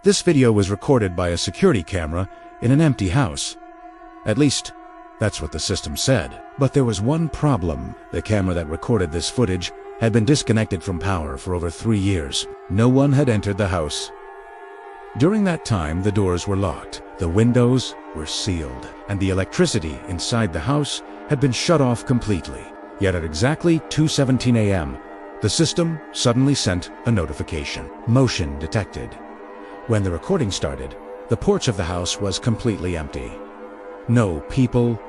This video was recorded by a security camera in an empty house. At least, that's what the system said. But there was one problem. The camera that recorded this footage had been disconnected from power for over 3 years. No one had entered the house. During that time, the doors were locked, the windows were sealed, and the electricity inside the house had been shut off completely. Yet at exactly 2:17 a.m., the system suddenly sent a notification. Motion detected. When the recording started, the porch of the house was completely empty. No people,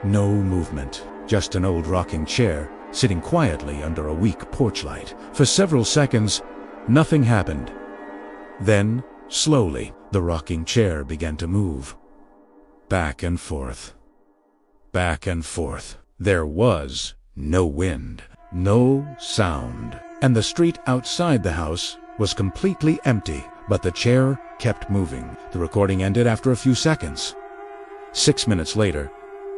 no movement. Just an old rocking chair sitting quietly under a weak porch light. For several seconds, nothing happened. Then, slowly, the rocking chair began to move. Back and forth. Back and forth. There was no wind, no sound, and the street outside the house was completely empty, but the chair kept moving. The recording ended after a few seconds. 6 minutes later,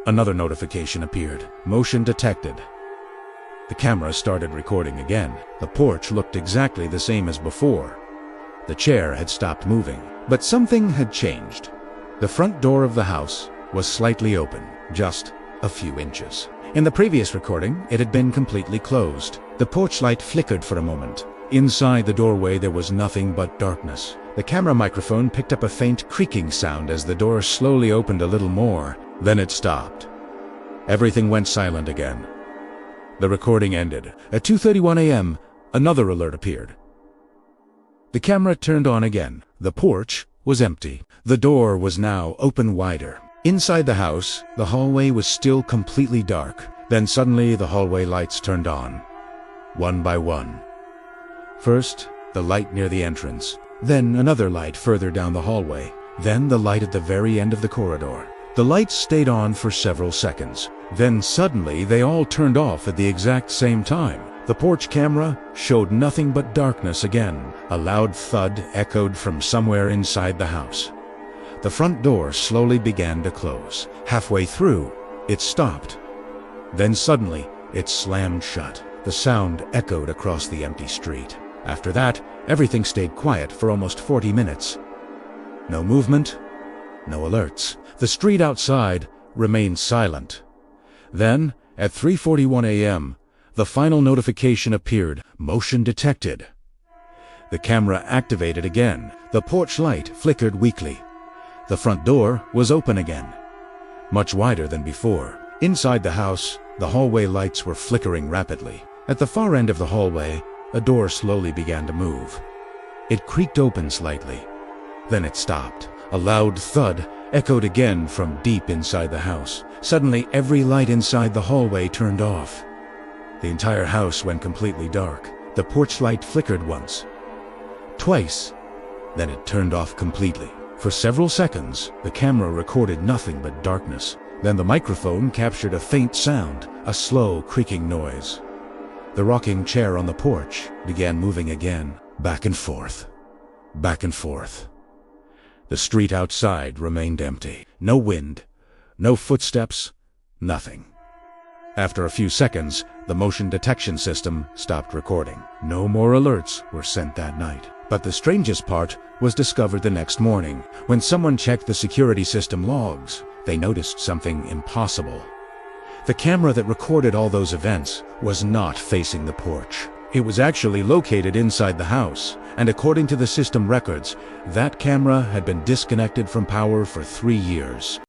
another notification appeared. Motion detected. The camera started recording again. The porch looked exactly the same as before. The chair had stopped moving, but something had changed. The front door of the house was slightly open, just a few inches. In the previous recording, it had been completely closed. The porch light flickered for a moment. Inside the doorway there was nothing but darkness. The camera microphone picked up a faint creaking sound as the door slowly opened a little more. Then it stopped. Everything went silent again. The recording ended. At 2:31 a.m., another alert appeared. The camera turned on again. The porch was empty. The door was now open wider. Inside the house, the hallway was still completely dark. Then suddenly the hallway lights turned on, one by one. First, the light near the entrance. Then another light further down the hallway. Then the light at the very end of the corridor. The lights stayed on for several seconds. Then suddenly they all turned off at the exact same time. The porch camera showed nothing but darkness again. A loud thud echoed from somewhere inside the house. The front door slowly began to close. Halfway through, it stopped. Then suddenly, it slammed shut. The sound echoed across the empty street. After that, everything stayed quiet for almost 40 minutes. No movement, no alerts. The street outside remained silent. Then, at 3:41 a.m., the final notification appeared. Motion detected. The camera activated again. The porch light flickered weakly. The front door was open again, much wider than before. Inside the house, the hallway lights were flickering rapidly. At the far end of the hallway, a door slowly began to move. It creaked open slightly. Then it stopped. A loud thud echoed again from deep inside the house. Suddenly, every light inside the hallway turned off. The entire house went completely dark. The porch light flickered once, twice, then it turned off completely. For several seconds, the camera recorded nothing but darkness. Then the microphone captured a faint sound, a slow creaking noise. The rocking chair on the porch began moving again, back and forth, back and forth. The street outside remained empty. No wind, no footsteps, nothing. After a few seconds, the motion detection system stopped recording. No more alerts were sent that night. But the strangest part was discovered the next morning. When someone checked the security system logs, they noticed something impossible. The camera that recorded all those events was not facing the porch. It was actually located inside the house, and according to the system records, that camera had been disconnected from power for 3 years.